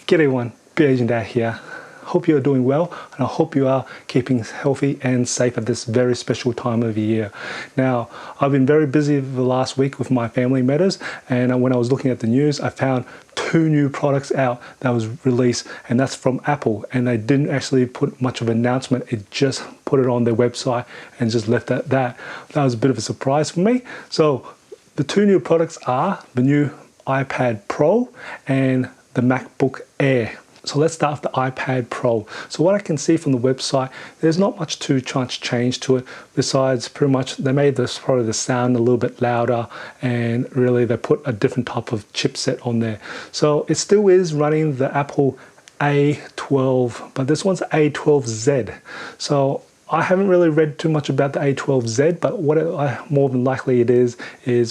G'day everyone, Beer Agent Dad here. Hope you're doing well, and I hope you are keeping healthy and safe at this very special time of year. Now, I've been very busy the last week with my family matters, and when I was looking at the news, I found 2 new products out that was released, and that's from Apple, and they didn't actually put much of an announcement. It just put it on their website and just left it at that. That was a bit of a surprise for me. So the 2 new products are the new iPad Pro and the MacBook Air. So let's start with the iPad Pro. So what I can see from the website, there's not much too much change to it, besides pretty much they made this probably the sound a little bit louder, and really they put a different type of chipset on there. So it still is running the Apple A12, but this one's A12Z. So I haven't really read too much about the A12Z, but what more than likely it is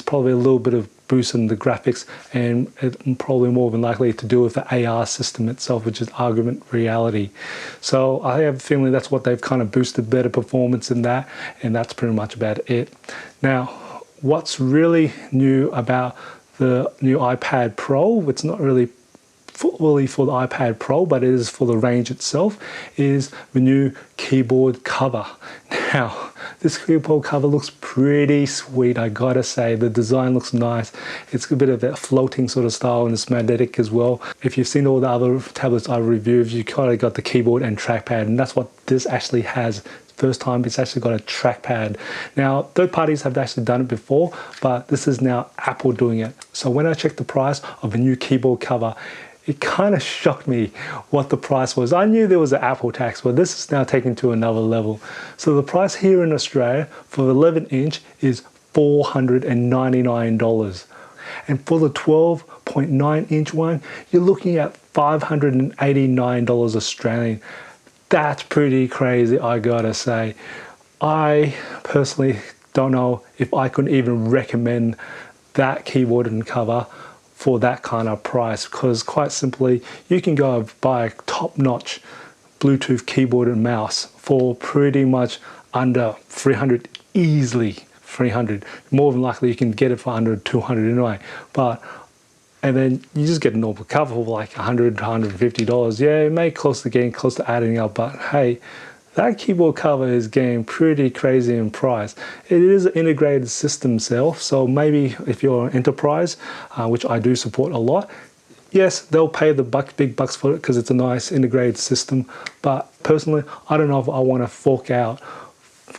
probably a little bit of boost in the graphics, and it probably more than likely to do with the AR system itself, which is augmented reality. So I have a feeling that's what they've kind of boosted, better performance in that, and that's pretty much about it. Now, what's really new about the new iPad Pro, it's not really fully for the iPad Pro, but it is for the range itself, is the new keyboard cover. Now, this keyboard cover looks pretty sweet, I gotta say. The design looks nice. It's a bit of that floating sort of style, and it's magnetic as well. If you've seen all the other tablets I reviewed, you kind of got the keyboard and trackpad, and that's what this actually has. First time it's actually got a trackpad. Now, third parties have actually done it before, but this is now Apple doing it. So when I checked the price of a new keyboard cover, it kind of shocked me what the price was. I knew there was an Apple tax, but this is now taken to another level. So the price here in Australia for the 11-inch is $499. And for the 12.9-inch one, you're looking at $589 Australian. That's pretty crazy, I gotta say. I personally don't know if I could even recommend that keyboard and cover for that kind of price, because quite simply you can go and buy a top-notch Bluetooth keyboard and mouse for pretty much under $300, easily $300. More than likely you can get it for under $200 anyway, and then you just get a normal cover for like $100, $150. Yeah, it may close to getting close to adding up, but hey, that keyboard cover is getting pretty crazy in price. It is an integrated system itself, so maybe if you're an enterprise, which I do support a lot, yes, they'll pay the big bucks for it because it's a nice integrated system. But personally, I don't know if I want to fork out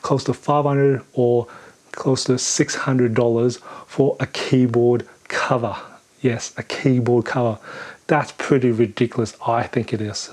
close to $500 or close to $600 for a keyboard cover. Yes, a keyboard cover. That's pretty ridiculous, I think it is.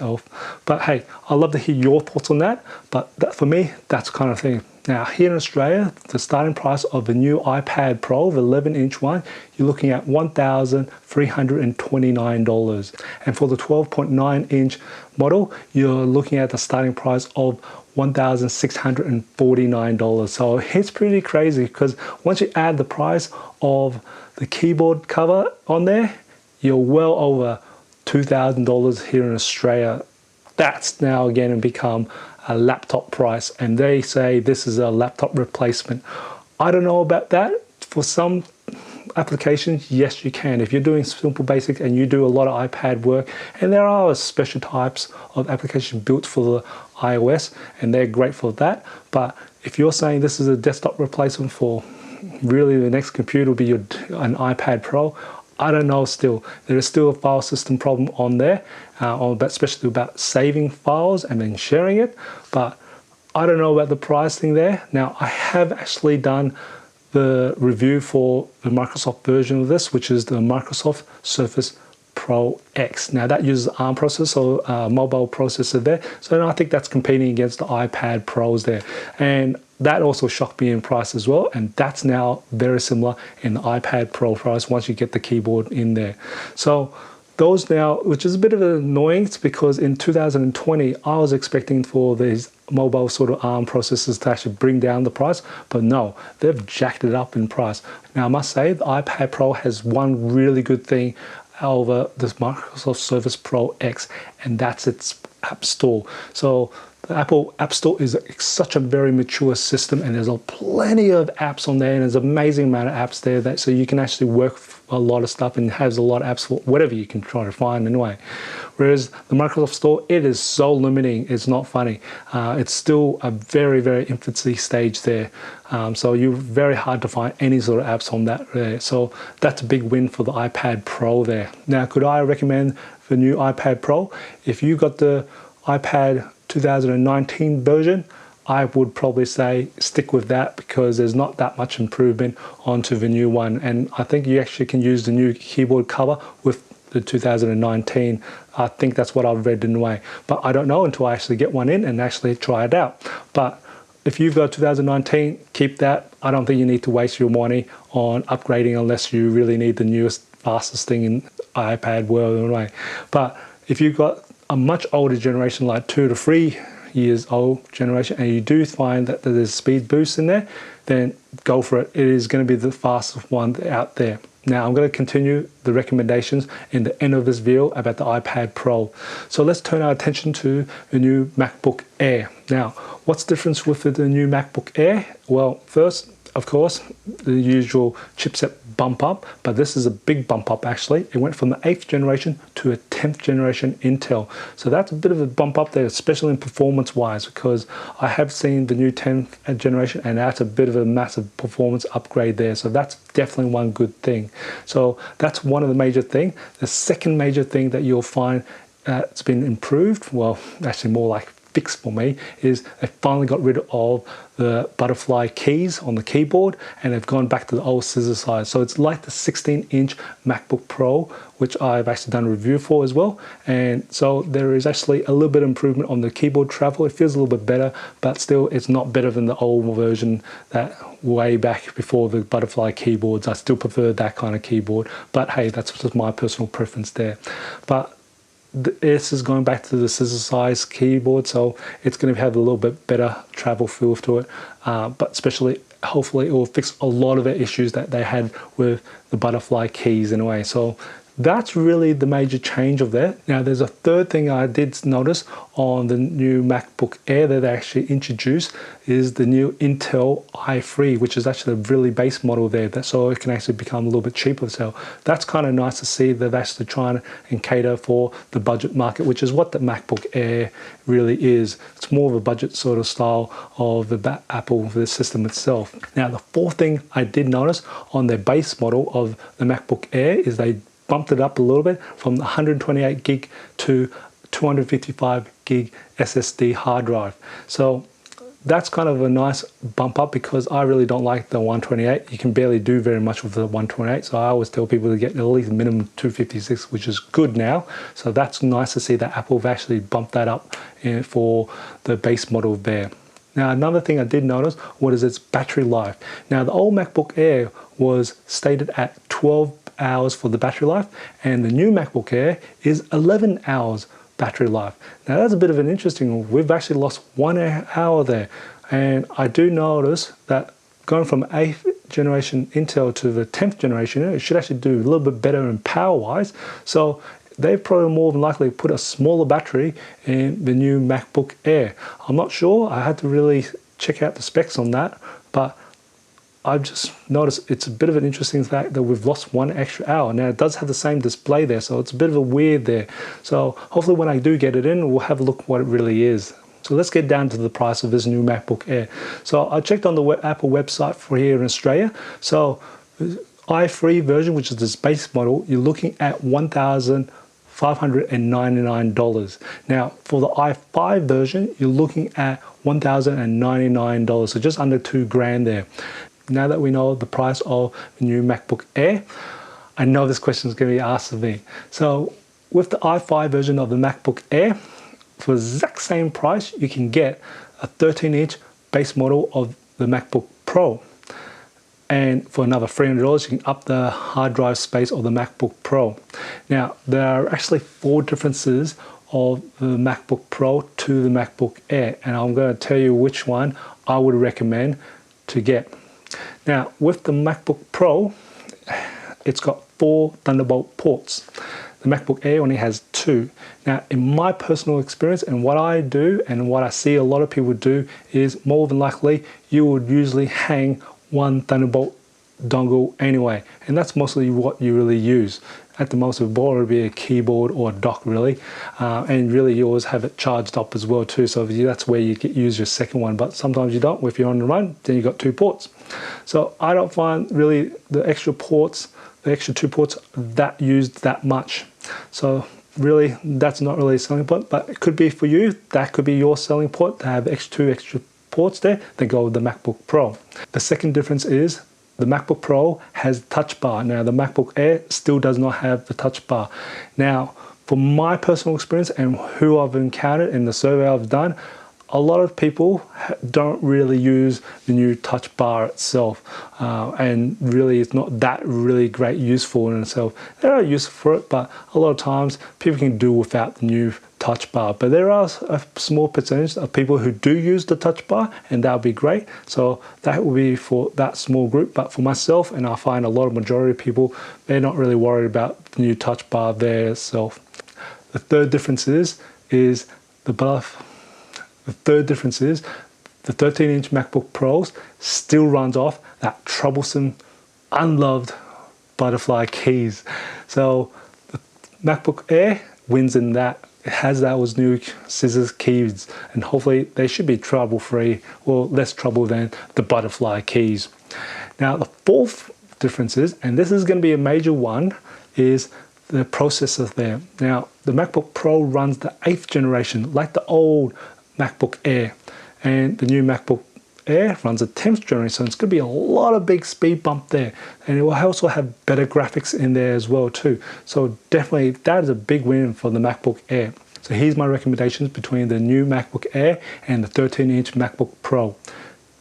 But hey, I'd love to hear your thoughts on that. But for me, that's kind of thing. Now, here in Australia, the starting price of the new iPad Pro, the 11-inch one, you're looking at $1,329. And for the 12.9-inch model, you're looking at the starting price of $1,649. So it's pretty crazy, because once you add the price of the keyboard cover on there, you're well over $2,000 here in Australia. That's now again become a laptop price, and they say this is a laptop replacement. I don't know about that. For some applications, yes, you can. If you're doing simple basic and you do a lot of iPad work, and there are special types of applications built for the iOS, and they're great for that. But if you're saying this is a desktop replacement for really the next computer will be an iPad Pro, I don't know still. There is still a file system problem on there, especially about saving files and then sharing it. But I don't know about the price thing there. Now, I have actually done the review for the Microsoft version of this, which is the Microsoft Surface Pro X. Now, that uses ARM processor, so mobile processor there. So I think that's competing against the iPad Pros there. And that also shocked me in price as well, and that's now very similar in the iPad Pro price once you get the keyboard in there. So those now, which is a bit of an annoyance, because in 2020 I was expecting for these mobile sort of ARM processors to actually bring down the price, but no, they've jacked it up in price. Now, I must say the iPad Pro has one really good thing over this Microsoft Surface Pro X, and that's its App Store. So The Apple App Store is such a very mature system, and there's plenty of apps on there, and there's an amazing amount of apps there so you can actually work a lot of stuff and has a lot of apps for whatever you can try to find anyway. Whereas the Microsoft Store, it is so limiting, it's not funny. It's still a very, very infancy stage there. So you're very hard to find any sort of apps on that there. So that's a big win for the iPad Pro there. Now, could I recommend the new iPad Pro? If you got the iPad 2019 version, I would probably say stick with that because there's not that much improvement onto the new one. And I think you actually can use the new keyboard cover with the 2019. I think that's what I've read in a way. But I don't know until I actually get one in and actually try it out. But if you've got 2019, keep that. I don't think you need to waste your money on upgrading unless you really need the newest, fastest thing in iPad world anyway. But if you've got a much older generation, like 2 to 3 years old generation, and you do find that there's speed boost in there, then go for it. It is going to be the fastest one out there. Now I'm going to continue the recommendations in the end of this video about the iPad Pro. So let's turn our attention to the new MacBook Air. Now, what's the difference with the new MacBook Air? Well, first, of course, the usual chipset bump up, but this is a big bump up actually. It went from the 8th generation to a 10th generation Intel. So that's a bit of a bump up there, especially in performance wise, because I have seen the new 10th generation and that's a bit of a massive performance upgrade there. So that's definitely one good thing. So that's one of the major things. The second major thing that you'll find it's been improved, well, actually more like fix for me, is they finally got rid of the butterfly keys on the keyboard and they've gone back to the old scissor size. So it's like the 16-inch MacBook Pro, which I've actually done a review for as well. And so there is actually a little bit of improvement on the keyboard travel. It feels a little bit better, but still it's not better than the old version that way back before the butterfly keyboards. I still prefer that kind of keyboard, but hey, that's just my personal preference there. But this is going back to the scissor size keyboard, so it's going to have a little bit better travel feel to it, but especially hopefully it will fix a lot of the issues that they had with the butterfly keys in a way. So that's really the major change of that. Now there's a third thing I did notice on the new MacBook Air that they actually introduced is the new Intel i3, which is actually a really base model there, so it can actually become a little bit cheaper. So that's kind of nice to see that they're actually trying and cater for the budget market, which is what the MacBook Air really is. It's more of a budget sort of style of the Apple the system itself. Now the fourth thing I did notice on their base model of the MacBook Air is they bumped it up a little bit from 128 gig to 255 gig SSD hard drive. So that's kind of a nice bump up because I really don't like the 128. You can barely do very much with the 128. So I always tell people to get at least minimum 256, which is good now. So that's nice to see that Apple have actually bumped that up for the base model there. Now another thing I did notice was its battery life. Now the old MacBook Air was stated at 12 hours for the battery life, and the new MacBook Air is 11 hours battery life. Now that's a bit of an interesting one. We've actually lost 1 hour there, and I do notice that going from 8th generation Intel to the 10th generation, it should actually do a little bit better in power wise. So they've probably more than likely put a smaller battery in the new MacBook Air. I'm not sure, I had to really check out the specs on that, but I've just noticed it's a bit of an interesting fact that we've lost 1 extra hour. Now it does have the same display there, so it's a bit of a weird there. So hopefully when I do get it in, we'll have a look what it really is. So let's get down to the price of this new MacBook Air. So I checked on the Apple website for here in Australia. So i3 version, which is this base model, you're looking at $1,599. Now for the i5 version, you're looking at $1,099, so just under $2,000 there. Now that we know the price of the new MacBook Air, I know this question is going to be asked of me. So with the i5 version of the MacBook Air, for the exact same price, you can get a 13-inch base model of the MacBook Pro. And for another $300, you can up the hard drive space of the MacBook Pro. Now, there are actually 4 differences of the MacBook Pro to the MacBook Air, and I'm going to tell you which one I would recommend to get. Now, with the MacBook Pro, it's got 4 Thunderbolt ports. The MacBook Air only has 2. Now, in my personal experience and what I do and what I see a lot of people do is more than likely you would usually hang one Thunderbolt dongle anyway, and that's mostly what you really use. At the most, it would probably be a keyboard or a dock really, and really you always have it charged up as well too, so that's where you use your second one, but sometimes you don't. If you're on the run, then you've got 2 ports. So I don't find really the extra 2 ports that used that much. So really that's not really a selling point, but it could be for you. That could be your selling point to have 2 extra ports there. Then go with the MacBook Pro. The second difference is the MacBook Pro has touch bar. Now the MacBook Air still does not have the touch bar. Now from my personal experience and who I've encountered in the survey I've done, a lot of people don't really use the new touch bar itself, and really it's not that really great useful in itself. There are uses for it, but a lot of times people can do without the new touch bar. But there are a small percentage of people who do use the touch bar, and that would be great. So that will be for that small group. But for myself, and I find a lot of majority of people, they're not really worried about the new touch bar there itself. The third difference is the 13-inch MacBook Pros still runs off that troublesome, unloved butterfly keys. So the MacBook Air wins in that. It has those new scissors keys, and hopefully they should be trouble-free or less trouble than the butterfly keys. Now the fourth difference is, and this is going to be a major one, is the processor there. Now the MacBook Pro runs the 8th generation, like the old MacBook Air, and the new MacBook Air runs a 10th generation, so it's going to be a lot of big speed bump there, and it will also have better graphics in there as well too. So definitely that is a big win for the MacBook Air. So here's my recommendations between the new MacBook Air and the 13-inch MacBook Pro.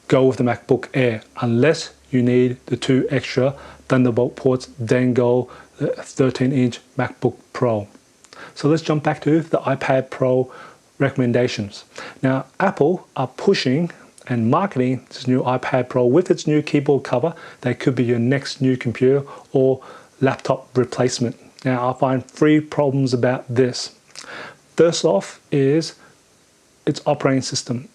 Go with the MacBook Air unless you need the 2 extra Thunderbolt ports, then go the 13-inch MacBook Pro. So let's jump back to the iPad Pro recommendations. Now Apple are pushing and marketing this new iPad Pro with its new keyboard cover. That could be your next new computer or laptop replacement. Now I find 3 problems about this. First off is its operating system.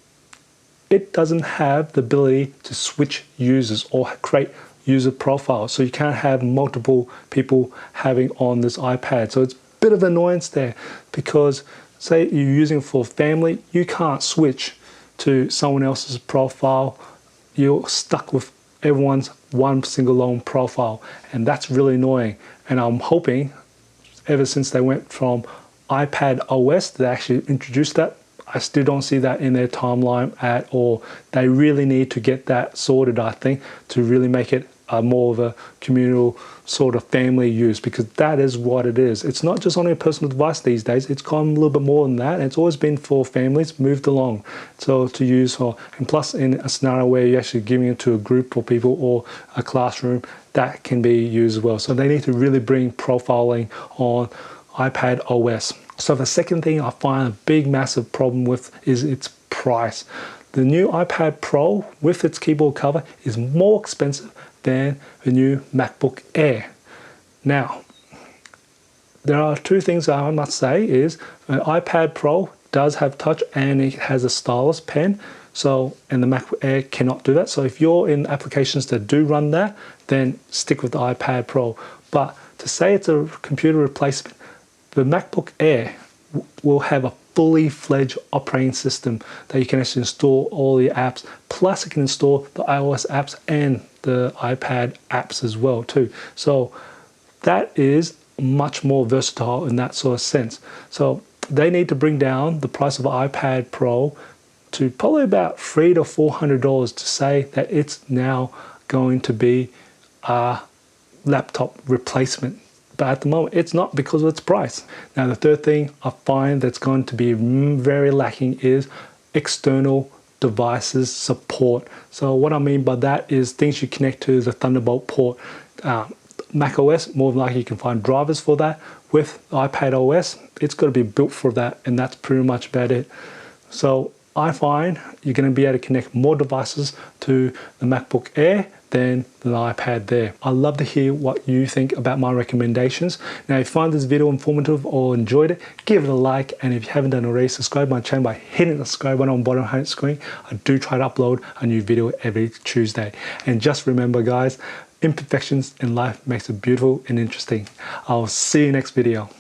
It doesn't have the ability to switch users or create user profiles, so you can't have multiple people having on this iPad. So it's a bit of annoyance there, because say you're using it for family, you can't switch to someone else's profile. You're stuck with everyone's one single long profile, and that's really annoying. And I'm hoping, ever since they went from iPad OS, they actually introduced that. I still don't see that in their timeline at all. They really need to get that sorted, I think, to really make it more of a communal sort of family use, because that is what it is. It's not just on your personal device these days. It's gone a little bit more than that, and it's always been for families, moved along. So to use for, and plus in a scenario where you're actually giving it to a group of people or a classroom, that can be used as well. So they need to really bring profiling on iPad OS. So the second thing I find a big massive problem with is its price. The new iPad Pro with its keyboard cover is more expensive than the new MacBook Air. Now, there are 2 things I must say is the iPad Pro does have touch and it has a stylus pen, so, and the MacBook Air cannot do that. So if you're in applications that do run that, then stick with the iPad Pro. But to say it's a computer replacement, the MacBook Air will have a fully fledged operating system that you can actually install all the apps, plus it can install the iOS apps and the iPad apps as well too. So that is much more versatile in that sort of sense. So they need to bring down the price of an iPad Pro to probably about $300 to $400 to say that it's now going to be a laptop replacement. But at the moment, it's not because of its price. Now, the third thing I find that's going to be very lacking is external devices support. So what I mean by that is things you connect to the Thunderbolt port. Mac OS, more than likely you can find drivers for that. With iPad OS, it's got to be built for that, and that's pretty much about it. So I find you're going to be able to connect more devices to the MacBook Air than the iPad there. I'd love to hear what you think about my recommendations. Now, if you find this video informative or enjoyed it, give it a like, and if you haven't done already, subscribe to my channel by hitting the subscribe button on the bottom right screen. I do try to upload a new video every Tuesday. And just remember, guys, imperfections in life makes it beautiful and interesting. I'll see you next video.